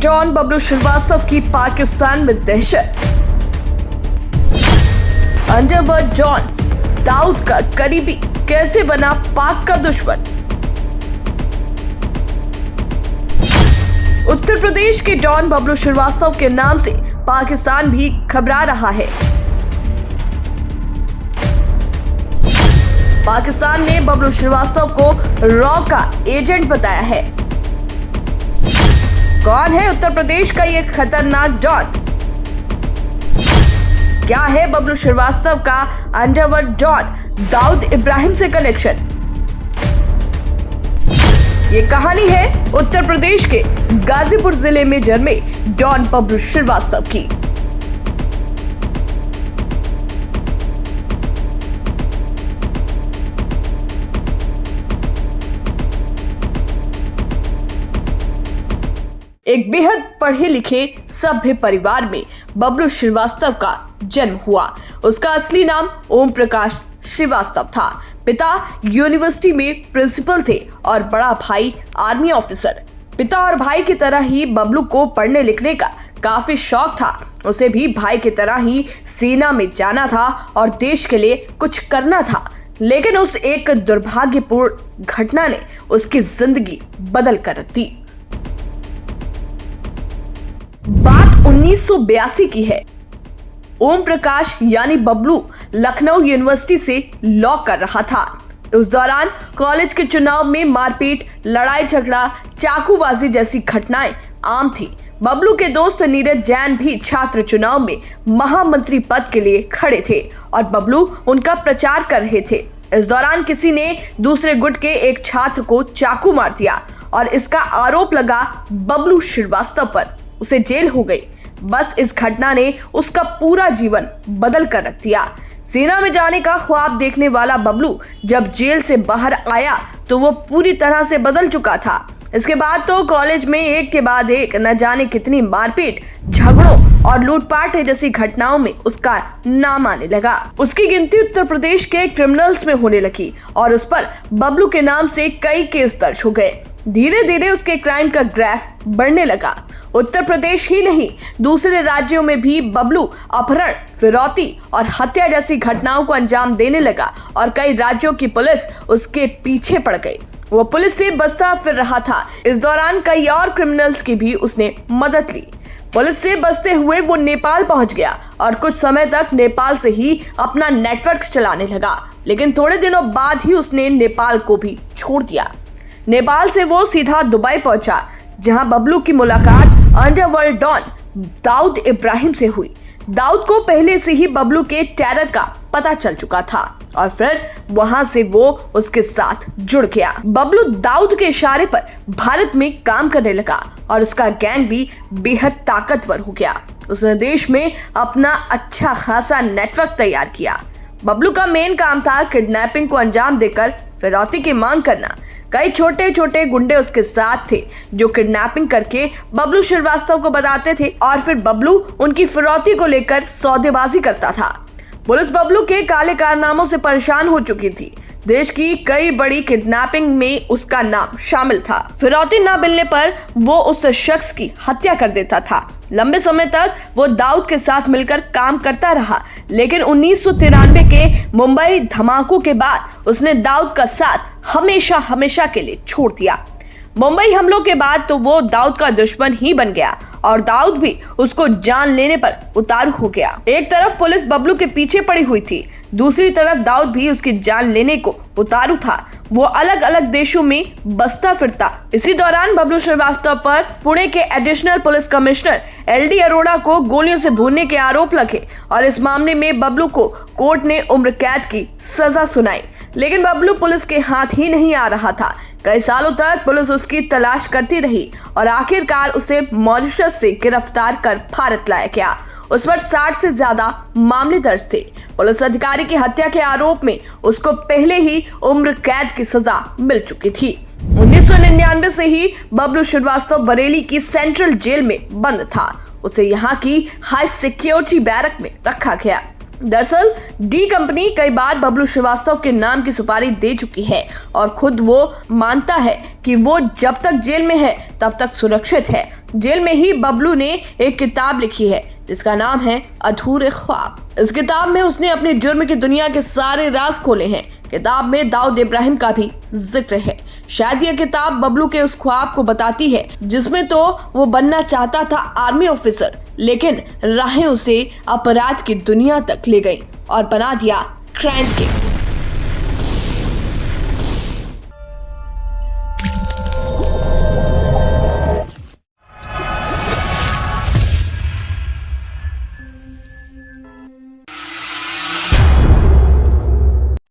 Don Bablu Srivastava की पाकिस्तान में दहशत। अंडरवर्ल्ड डॉन दाऊद का करीबी कैसे बना पाक का दुश्मन। उत्तर प्रदेश के डॉन बबलू श्रीवास्तव के नाम से पाकिस्तान भी घबरा रहा है। पाकिस्तान ने बबलू श्रीवास्तव को रॉ का एजेंट बताया है। कौन है उत्तर प्रदेश का ये खतरनाक डॉन? क्या है बबलू श्रीवास्तव का अंडरवर्ल्ड डॉन दाऊद इब्राहिम से कनेक्शन? ये कहानी है उत्तर प्रदेश के गाजीपुर जिले में जन्मे डॉन बबलू श्रीवास्तव की। एक बेहद पढ़े लिखे सभ्य परिवार में बबलू श्रीवास्तव का जन्म हुआ। उसका असली नाम ओम प्रकाश श्रीवास्तव था। पिता यूनिवर्सिटी में प्रिंसिपल थे और बड़ा भाई आर्मी ऑफिसर। पिता और भाई की तरह ही बबलू को पढ़ने लिखने का काफी शौक था। उसे भी भाई की तरह ही सेना में जाना था और देश के लिए कुछ करना था। लेकिन उस एक दुर्भाग्यपूर्ण घटना ने उसकी जिंदगी बदल कर रख दी। बात 1982 की है। ओम प्रकाश यानी बबलू लखनऊ यूनिवर्सिटी से लॉ कर रहा था। उस दौरान कॉलेज के चुनाव में मारपीट, लड़ाई झगड़ा, चाकूबाजी जैसी घटनाएं आम थी। बबलू के दोस्त नीरज जैन भी छात्र चुनाव में महामंत्री पद के लिए खड़े थे और बबलू उनका प्रचार कर रहे थे। इस दौरान किसी ने दूसरे गुट के एक छात्र को चाकू मार दिया और इसका आरोप लगा बबलू श्रीवास्तव पर। उसे जेल हो गई। बस इस घटना ने उसका पूरा जीवन बदल कर रख दिया। सेना में जाने का ख्वाब देखने वाला बबलू जब जेल से बाहर आया तो वो पूरी तरह से बदल चुका था। इसके बाद तो कॉलेज में एक के बाद एक न जाने कितनी मारपीट, झगड़ों और लूटपाट जैसी घटनाओं में उसका नाम आने लगा। उसकी गिनती उत्तर प्रदेश के क्रिमिनल्स में होने लगी और उस पर बबलू के नाम से कई केस दर्ज हो गए। धीरे धीरे उसके क्राइम का ग्राफ बढ़ने लगा। उत्तर प्रदेश ही नहीं, दूसरे राज्यों में भी बबलू अपहरण, फिरौती और हत्या जैसी घटनाओं को अंजाम देने लगा और कई राज्यों की पुलिस उसके पीछे पड़ गई। वो पुलिस से बचता फिर रहा था। इस दौरान कई और क्रिमिनल्स की भी उसने मदद ली। पुलिस से बचते हुए वो नेपाल पहुंच गया और कुछ समय तक नेपाल से ही अपना नेटवर्क चलाने लगा। लेकिन थोड़े दिनों बाद ही उसने नेपाल को भी छोड़ दिया। नेपाल से वो सीधा दुबई पहुंचा, जहां बबलू की मुलाकात अंडरवर्ल्ड डॉन दाऊद इब्राहिम से हुई। दाऊद को पहले से ही बबलू के टेरर का पता चल चुका था और फिर वहां से वो उसके साथ जुड़ गया। बबलू दाऊद के इशारे पर भारत में काम करने लगा और उसका गैंग भी बेहद ताकतवर हो गया। उसने देश में अपना अच्छा खासा नेटवर्क तैयार किया। बबलू का मेन काम था किडनैपिंग को अंजाम देकर फिरौती की मांग करना। कई छोटे छोटे गुंडे उसके साथ थे जो किडनैपिंग करके बबलू श्रीवास्तव को बताते थे और फिर बबलू उनकी फिरौती को लेकर सौदेबाजी करता था। पुलिस बबलू के काले कारनामों से परेशान हो चुकी थी। देश की कई बड़ी किडनैपिंग में उसका नाम शामिल था। फिरौती न मिलने पर वो उस शख्स की हत्या कर देता था। लंबे समय तक वो दाऊद के साथ मिलकर काम करता रहा, लेकिन 1993 के मुंबई धमाकों के बाद उसने दाऊद का साथ हमेशा हमेशा के लिए छोड़ दिया। मुंबई हमलों के बाद तो वो दाऊद का दुश्मन ही बन गया और दाऊद भी उसको जान लेने पर उतारू हो गया। एक तरफ पुलिस बबलू के पीछे पड़ी हुई थी, दूसरी तरफ दाऊद भी उसकी जान लेने को उतारू था। वो अलग अलग देशों में बसता फिरता। इसी दौरान बबलू श्रीवास्तव पर पुणे के additional police commissioner LD Arora को गोलियों से भूनने के आरोप लगे और इस मामले में बबलू को कोर्ट ने उम्र कैद की सजा सुनाई। लेकिन बबलू पुलिस के हाथ ही नहीं आ रहा था। कई सालों तक पुलिस उसकी तलाश करती रही और आखिरकार उसे मॉरिशस से गिरफ्तार कर भारत लाया गया। उस पर 60 से ज्यादा मामले दर्ज थे। पुलिस अधिकारी की हत्या के आरोप में उसको पहले ही उम्र कैद की सजा मिल चुकी थी। 1999 से ही बबलू श्रीवास्तव बरेली की सेंट्रल जेल में बंद था। उसे यहाँ की हाई सिक्योरिटी बैरक में रखा गया। दरअसल डी कंपनी कई बार बबलू श्रीवास्तव के नाम की सुपारी दे चुकी है और खुद वो मानता है कि वो जब तक जेल में है तब तक सुरक्षित है। जेल में ही बबलू ने एक किताब लिखी है जिसका नाम है अधूरे ख्वाब। इस किताब में उसने अपने जुर्म की दुनिया के सारे राज खोले हैं। किताब में दाऊद इब्राहिम का भी जिक्र है। शायद यह किताब बबलू के उस ख्वाब को बताती है जिसमें तो वो बनना चाहता था आर्मी ऑफिसर, लेकिन राहें उसे अपराध की दुनिया तक ले गई और बना दिया क्राइम किंग।